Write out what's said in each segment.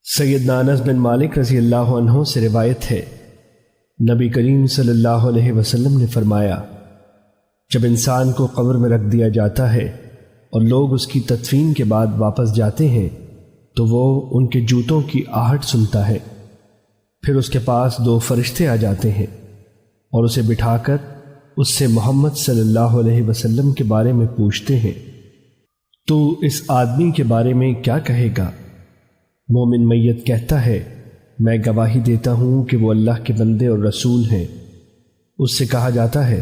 سیدنا انس بن مالک رضی اللہ عنہ سے روایت ہے، نبی کریم صلی اللہ علیہ وسلم نے فرمایا، جب انسان کو قبر میں رکھ دیا جاتا ہے اور لوگ اس کی تدفین کے بعد واپس جاتے ہیں تو وہ ان کے جوتوں کی آہٹ سنتا ہے۔ پھر اس کے پاس 2 فرشتے آ جاتے ہیں اور اسے بٹھا کر اس سے محمد صلی اللہ علیہ وسلم کے بارے میں پوچھتے ہیں، تو اس آدمی کے بارے میں کیا کہے گا؟ مومن میت کہتا ہے، میں گواہی دیتا ہوں کہ وہ اللہ کے بندے اور رسول ہیں۔ اس سے کہا جاتا ہے،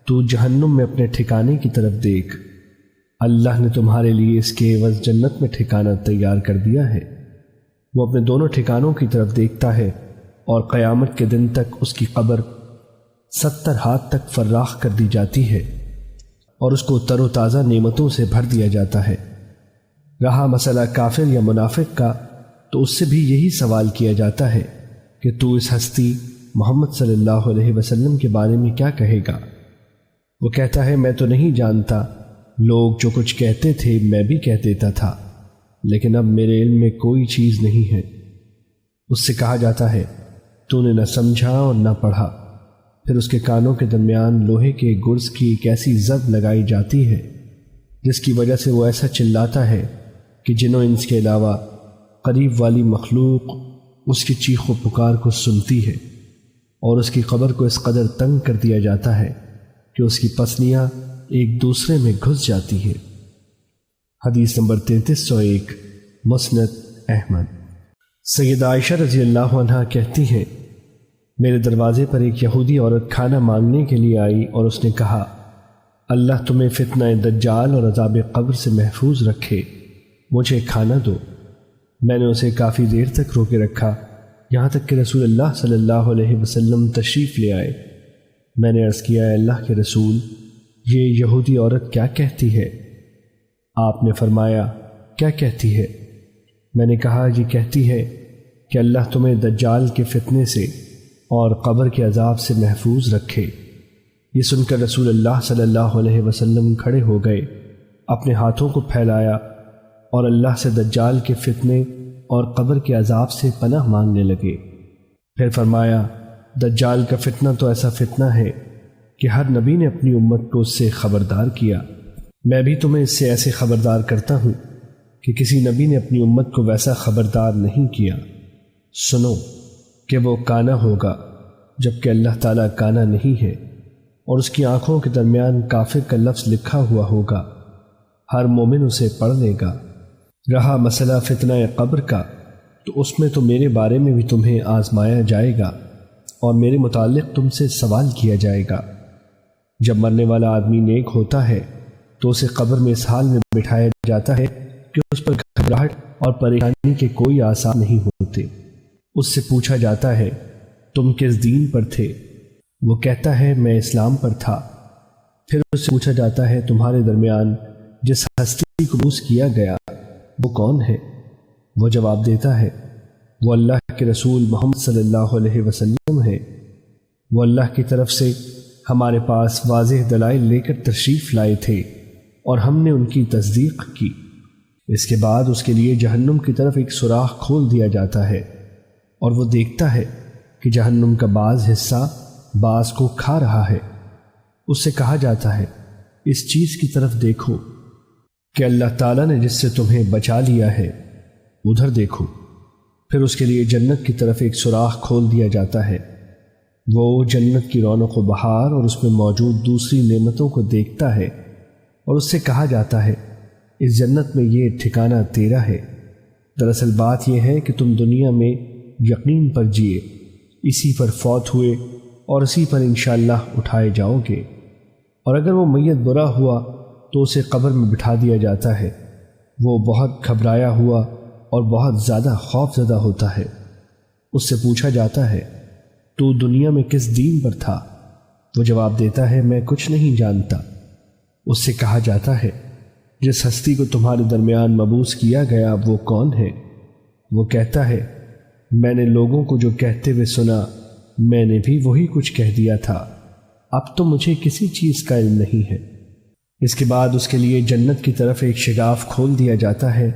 تو جہنم میں اپنے ٹھکانے کی طرف دیکھ، اللہ نے تمہارے لیے اس کے عوض جنت میں ٹھکانہ تیار کر دیا ہے۔ وہ اپنے دونوں ٹھکانوں کی طرف دیکھتا ہے اور قیامت کے دن تک اس کی قبر 70 ہاتھ تک فراخ کر دی جاتی ہے اور اس کو تر و تازہ نعمتوں سے بھر دیا جاتا ہے۔ رہا مسئلہ کافر یا منافق کا، تو اس سے بھی یہی سوال کیا جاتا ہے کہ تو اس ہستی محمد صلی اللہ علیہ وسلم کے بارے میں کیا کہے گا؟ وہ کہتا ہے، میں تو نہیں جانتا، لوگ جو کچھ کہتے تھے میں بھی کہہ دیتا تھا، لیکن اب میرے علم میں کوئی چیز نہیں ہے۔ اس سے کہا جاتا ہے، تو نے نہ سمجھا اور نہ پڑھا۔ پھر اس کے کانوں کے درمیان لوہے کے گرز کی ایک ایسی زب لگائی جاتی ہے جس کی وجہ سے وہ ایسا چلاتا ہے کہ جن و انس کے علاوہ قریب والی مخلوق اس کی چیخ و پکار کو سنتی ہے، اور اس کی قبر کو اس قدر تنگ کر دیا جاتا ہے کہ اس کی پسلیاں ایک دوسرے میں گھس جاتی ہیں۔ حدیث نمبر 3301، مسند احمد۔ سیدہ عائشہ رضی اللہ عنہا کہتی ہیں، میرے دروازے پر ایک یہودی عورت کھانا مانگنے کے لیے آئی اور اس نے کہا، اللہ تمہیں فتنہ دجال اور عذاب قبر سے محفوظ رکھے، مجھے کھانا دو۔ میں نے اسے کافی دیر تک روکے رکھا، یہاں تک کہ رسول اللہ صلی اللہ علیہ وسلم تشریف لے آئے۔ میں نے عرض کیا، اے اللہ کے رسول، یہ یہودی عورت کیا کہتی ہے؟ آپ نے فرمایا، کیا کہتی ہے؟ میں نے کہا، یہ کہتی ہے کہ اللہ تمہیں دجال کے فتنے سے اور قبر کے عذاب سے محفوظ رکھے۔ یہ سن کر رسول اللہ صلی اللہ علیہ وسلم کھڑے ہو گئے، اپنے ہاتھوں کو پھیلایا اور اللہ سے دجال کے فتنے اور قبر کے عذاب سے پناہ مانگنے لگے۔ پھر فرمایا، دجال کا فتنہ تو ایسا فتنہ ہے کہ ہر نبی نے اپنی امت کو اس سے خبردار کیا۔ میں بھی تمہیں اس سے ایسے خبردار کرتا ہوں کہ کسی نبی نے اپنی امت کو ویسا خبردار نہیں کیا۔ سنو کہ وہ کانا ہوگا جبکہ اللہ تعالیٰ کانا نہیں ہے، اور اس کی آنکھوں کے درمیان کافر کا لفظ لکھا ہوا ہوگا، ہر مومن اسے پڑھ لے گا۔ رہا مسئلہ فتنہ قبر کا، تو اس میں تو میرے بارے میں بھی تمہیں آزمایا جائے گا اور میرے متعلق تم سے سوال کیا جائے گا۔ جب مرنے والا آدمی نیک ہوتا ہے تو اسے قبر میں اس حال میں بٹھایا جاتا ہے کہ اس پر گھبراہٹ اور پریشانی کے کوئی آثار نہیں ہوتے۔ اس سے پوچھا جاتا ہے، تم کس دین پر تھے؟ وہ کہتا ہے، میں اسلام پر تھا۔ پھر اس سے پوچھا جاتا ہے، تمہارے درمیان جس ہستی کو مبعوث کیا گیا وہ کون ہے؟ وہ جواب دیتا ہے، وہ اللہ کے رسول محمد صلی اللہ علیہ وسلم ہے۔ وہ اللہ کی طرف سے ہمارے پاس واضح دلائل لے کر تشریف لائے تھے اور ہم نے ان کی تصدیق کی۔ اس کے بعد اس کے لیے جہنم کی طرف ایک سوراخ کھول دیا جاتا ہے اور وہ دیکھتا ہے کہ جہنم کا بعض حصہ بعض کو کھا رہا ہے۔ اس سے کہا جاتا ہے، اس چیز کی طرف دیکھو کہ اللہ تعالیٰ نے جس سے تمہیں بچا لیا ہے، ادھر دیکھو۔ پھر اس کے لیے جنت کی طرف ایک سوراخ کھول دیا جاتا ہے۔ وہ جنت کی رونق و بہار اور اس میں موجود دوسری نعمتوں کو دیکھتا ہے اور اس سے کہا جاتا ہے، اس جنت میں یہ ٹھکانہ تیرا ہے۔ دراصل بات یہ ہے کہ تم دنیا میں یقین پر جیے، اسی پر فوت ہوئے اور اسی پر انشاءاللہ اٹھائے جاؤ گے۔ اور اگر وہ میت برا ہوا تو اسے قبر میں بٹھا دیا جاتا ہے۔ وہ بہت گھبرایا ہوا اور بہت زیادہ خوف زدہ ہوتا ہے۔ اس سے پوچھا جاتا ہے، تو دنیا میں کس دین پر تھا؟ وہ جواب دیتا ہے، میں کچھ نہیں جانتا۔ اس سے کہا جاتا ہے، جس ہستی کو تمہارے درمیان مبعوث کیا گیا وہ کون ہے؟ وہ کہتا ہے، میں نے لوگوں کو جو کہتے ہوئے سنا، میں نے بھی وہی کچھ کہہ دیا تھا، اب تو مجھے کسی چیز کا علم نہیں ہے۔ اس کے بعد اس کے لیے جنت کی طرف ایک شگاف کھول دیا جاتا ہے،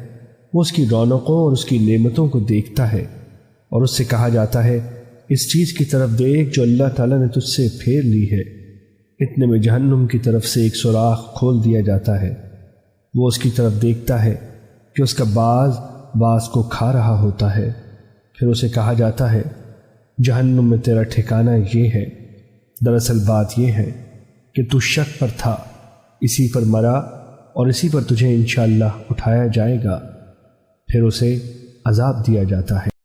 وہ اس کی رونقوں اور اس کی نعمتوں کو دیکھتا ہے، اور اس سے کہا جاتا ہے اس چیز کی طرف دیکھ جو اللہ تعالیٰ نے تجھ سے پھیر لی ہے۔ اتنے میں جہنم کی طرف سے ایک سوراخ کھول دیا جاتا ہے، وہ اس کی طرف دیکھتا ہے کہ اس کا باز کو کھا رہا ہوتا ہے۔ پھر اسے کہا جاتا ہے جہنم میں تیرا ٹھکانہ یہ ہے، دراصل بات یہ ہے کہ تو شک پر تھا، اسی پر مرا اور اسی پر تجھے انشاءاللہ اٹھایا جائے گا۔ پھر اسے عذاب دیا جاتا ہے۔